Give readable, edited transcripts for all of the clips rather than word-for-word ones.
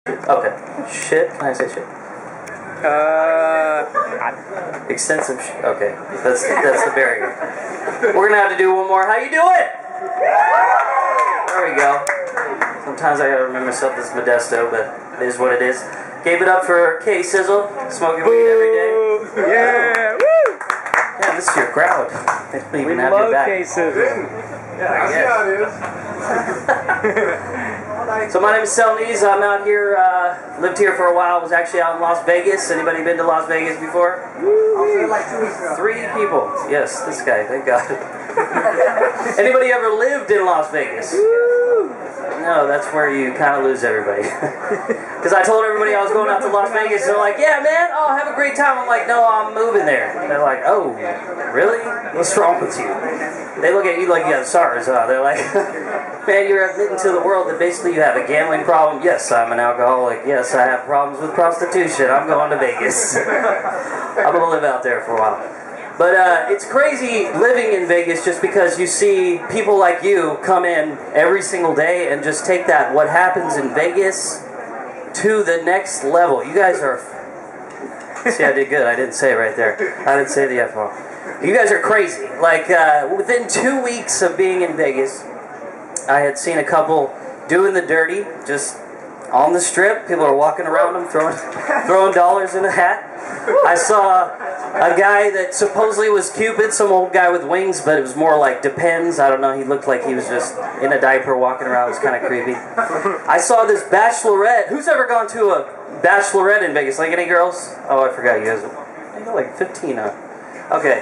Okay. Shit? Can I say shit? Extensive shit. Okay. That's the barrier. We're gonna have to do one more. How you doing? There we go. Sometimes I gotta remember myself this is Modesto, but it is what it is. Gave it up for K Sizzle, smoking weed every day. Yeah, woo! Yeah, this is your crowd. They don't even have your back. K Sizzle. Yeah, I see how it is. So my name is Sellneez. I'm out here, lived here for a while. Was actually out in Las Vegas. Anybody been to Las Vegas before? Like 2 weeks ago. 3 people. Yes, this guy. Thank God. Anybody ever lived in Las Vegas? No, that's where you kind of lose everybody. Because I told everybody I was going out to Las Vegas. They're like, yeah, man, oh, have a great time. I'm like, no, I'm moving there. And they're like, oh, really? What's wrong with you? They look at you like you have SARS, huh? They're like, man, you're admitting to the world that basically you have a gambling problem. Yes, I'm an alcoholic. Yes, I have problems with prostitution. I'm going to Vegas. I'm going to live out there for a while. But it's crazy living in Vegas just because you see people like you come in every single day and just take that, what happens in Vegas, to the next level. You guys are... See, I did good. I didn't say it right there. I didn't say the F-bomb. You guys are crazy. Like, within 2 weeks of being in Vegas, I had seen a couple doing the dirty, just on the strip. People are walking around them, throwing dollars in a hat. I saw a guy that supposedly was Cupid, some old guy with wings, but it was more like Depends. I don't know. He looked like he was just in a diaper walking around. It was kind of creepy. I saw this bachelorette. Who's ever gone to a bachelorette in Vegas? Like any girls? Oh, I forgot you guys. You're like 15, huh? Okay.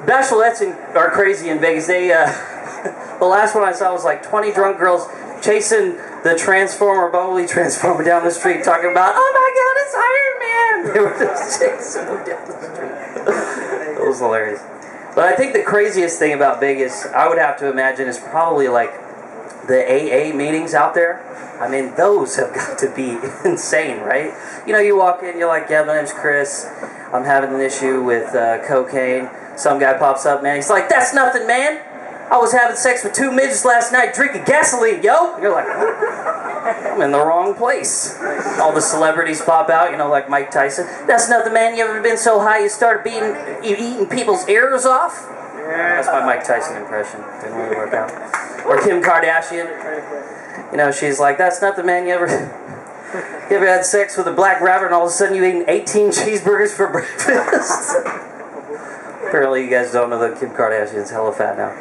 Bachelorettes are crazy in Vegas. They, the last one I saw was like 20 drunk girls chasing the Transformer, Bumblebee Transformer down the street, talking about, oh my God, it's Iron Man! They were just chasing him down the street. It was hilarious. But I think the craziest thing about Vegas, I would have to imagine, is probably like the AA meetings out there. I mean, those have got to be insane, right? You know, you walk in, you're like, yeah, my name's Chris. I'm having an issue with cocaine. Some guy pops up, man. He's like, that's nothing, man. I was having sex with 2 midgets last night drinking gasoline, yo. You're like, I'm in the wrong place. All the celebrities pop out, you know, like Mike Tyson. That's nothing, man. You ever been so high you started eating people's ears off? That's my Mike Tyson impression. Didn't really work out. Or Kim Kardashian. You know, she's like, that's nothing, man. You ever had sex with a black rabbit and all of a sudden you ate 18 cheeseburgers for breakfast? Apparently you guys don't know that Kim Kardashian's hella fat now.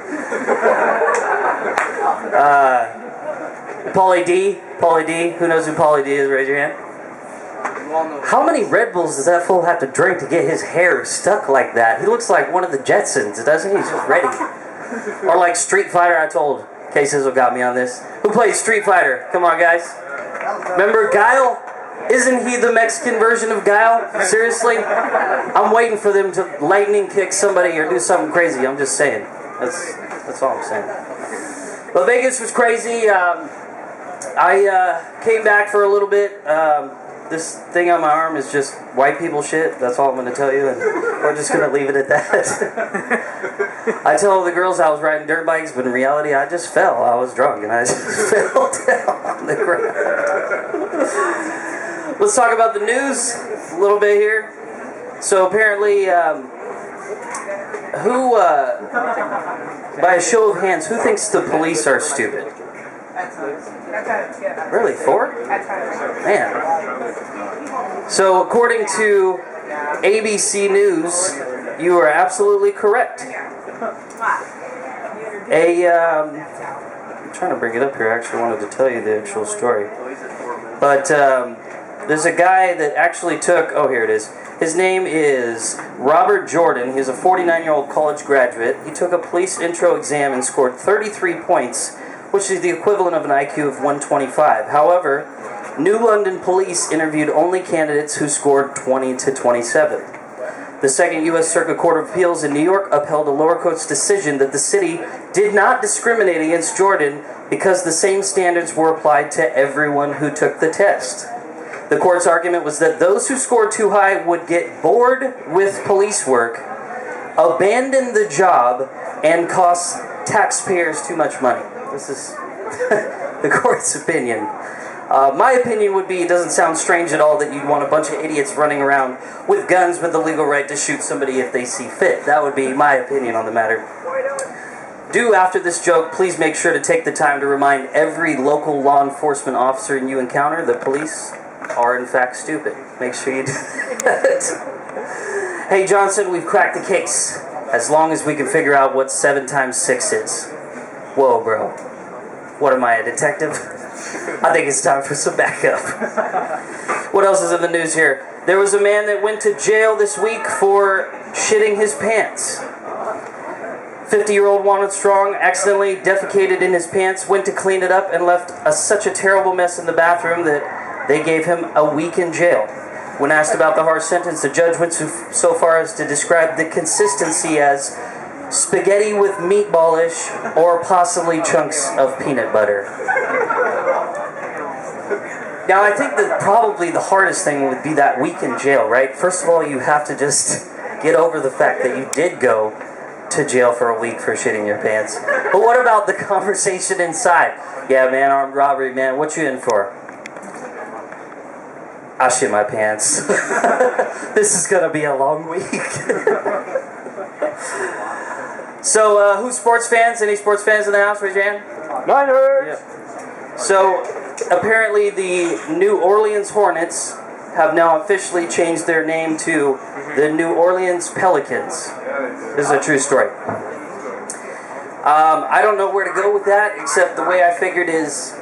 Pauly D. Who knows who Pauly D is? Raise your hand. How many Red Bulls does that fool have to drink to get his hair stuck like that? He looks like one of the Jetsons, doesn't he? He's just ready. Or like Street Fighter, I told K Sizzle got me on this. Who played Street Fighter? Come on, guys. Remember Guile? Isn't he the Mexican version of Guile? Seriously? I'm waiting for them to lightning kick somebody or do something crazy. I'm just saying. That's all I'm saying. But Vegas was crazy. I came back for a little bit. This thing on my arm is just white people shit. That's all I'm going to tell you. And we're just going to leave it at that. I tell the girls I was riding dirt bikes, but in reality I just fell. I was drunk and I just fell down on the ground. Let's talk about the news a little bit here. So apparently, by a show of hands, who thinks the police are stupid? Really, 4? Man. So according to ABC News, you are absolutely correct. I'm trying to bring it up here. I actually wanted to tell you the actual story. But there's a guy that actually took, oh, here it is. His name is Robert Jordan. He's a 49-year-old college graduate. He took a police intro exam and scored 33 points, which is the equivalent of an IQ of 125. However, New London police interviewed only candidates who scored 20 to 27. The Second U.S. Circuit Court of Appeals in New York upheld a lower court's decision that the city did not discriminate against Jordan because the same standards were applied to everyone who took the test. The court's argument was that those who scored too high would get bored with police work, abandon the job, and cost taxpayers too much money. This is the court's opinion. My opinion would be it doesn't sound strange at all that you'd want a bunch of idiots running around with guns with the legal right to shoot somebody if they see fit. That would be my opinion on the matter. Do, after this joke, please make sure to take the time to remind every local law enforcement officer you encounter that police are in fact stupid. Make sure you do that. Hey Johnson, we've cracked the case. As long as we can figure out what 7 times 6 is. Whoa, bro. What am I, a detective? I think it's time for some backup. What else is in the news here? There was a man that went to jail this week for shitting his pants. 50-year-old Wanted Strong accidentally defecated in his pants, went to clean it up, and left such a terrible mess in the bathroom that they gave him a week in jail. When asked about the harsh sentence, the judge went so far as to describe the consistency as spaghetti with meatballish or possibly chunks of peanut butter. Now, I think that probably the hardest thing would be that week in jail, right? First of all, you have to just get over the fact that you did go to jail for a week for shitting your pants. But what about the conversation inside? Yeah, man, armed robbery, man, what you in for? I shit my pants. This is gonna be a long week. So, who's sports fans? Any sports fans in the house? Raise your hand. Niners! Yeah. So, apparently the New Orleans Hornets have now officially changed their name to the New Orleans Pelicans. This is a true story. I don't know where to go with that, except the way I figured is,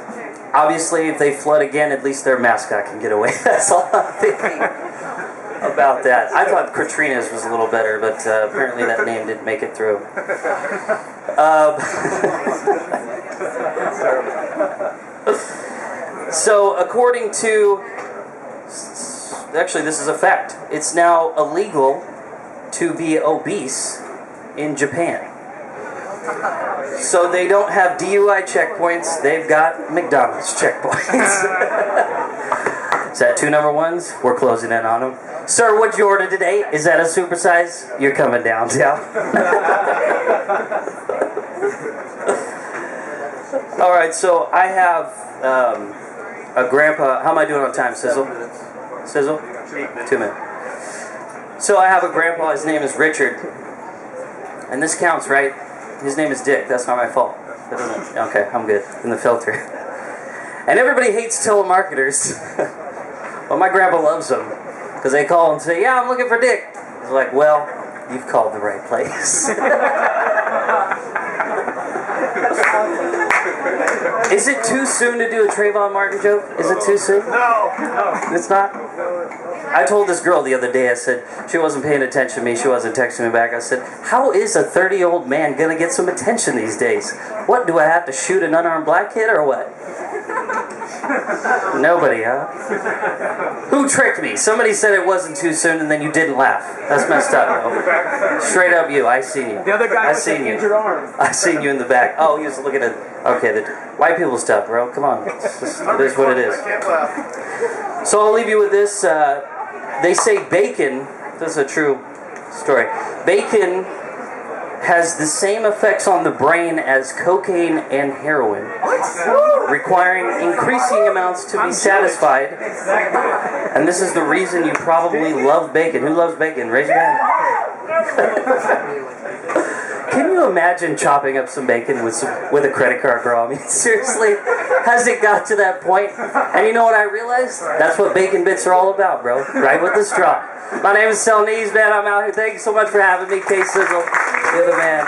obviously, if they flood again, at least their mascot can get away. That's all I'm thinking about that. I thought Katrina's was a little better, but apparently that name didn't make it through. So, according to... Actually, this is a fact. It's now illegal to be obese in Japan. So they don't have DUI checkpoints, they've got McDonald's checkpoints. Is that 2 number ones? We're closing in on them. Sir, what'd you order today? Is that a supersize? You're coming downtown. Alright, so I have a grandpa. How am I doing on time, Sizzle? Sizzle? 2 minutes. So I have a grandpa, his name is Richard. And this counts, right? His name is Dick, that's not my fault. That doesn't, okay, I'm good. In the filter. And everybody hates telemarketers. Well, my grandpa loves them. Because they call and say, yeah, I'm looking for Dick. He's like, well, you've called the right place. Is it too soon to do a Trayvon Martin joke? Is it too soon? No. It's not? I told this girl the other day, I said, she wasn't paying attention to me, she wasn't texting me back. I said, how is a 30-year-old man going to get some attention these days? What, do I have to shoot an unarmed black kid or what? Nobody, huh? Who tricked me? Somebody said it wasn't too soon and then you didn't laugh. That's messed up, bro. Straight up you, I seen you. The other guy with the injured arm. I seen you in the back. Oh, he was looking at... Okay, the white people stuff, bro. Come on. It is what it is. So I'll leave you with this. They say bacon, this is a true story, bacon has the same effects on the brain as cocaine and heroin, requiring increasing amounts to be satisfied. And this is the reason you probably love bacon. Who loves bacon? Raise your hand. Can you imagine chopping up some bacon with a credit card, girl? I mean, seriously, has it got to that point? And you know what I realized? That's what bacon bits are all about, bro. Right with the straw. My name is Sellneez, man. I'm out here. Thank you so much for having me. K-Sizzle, you're the man.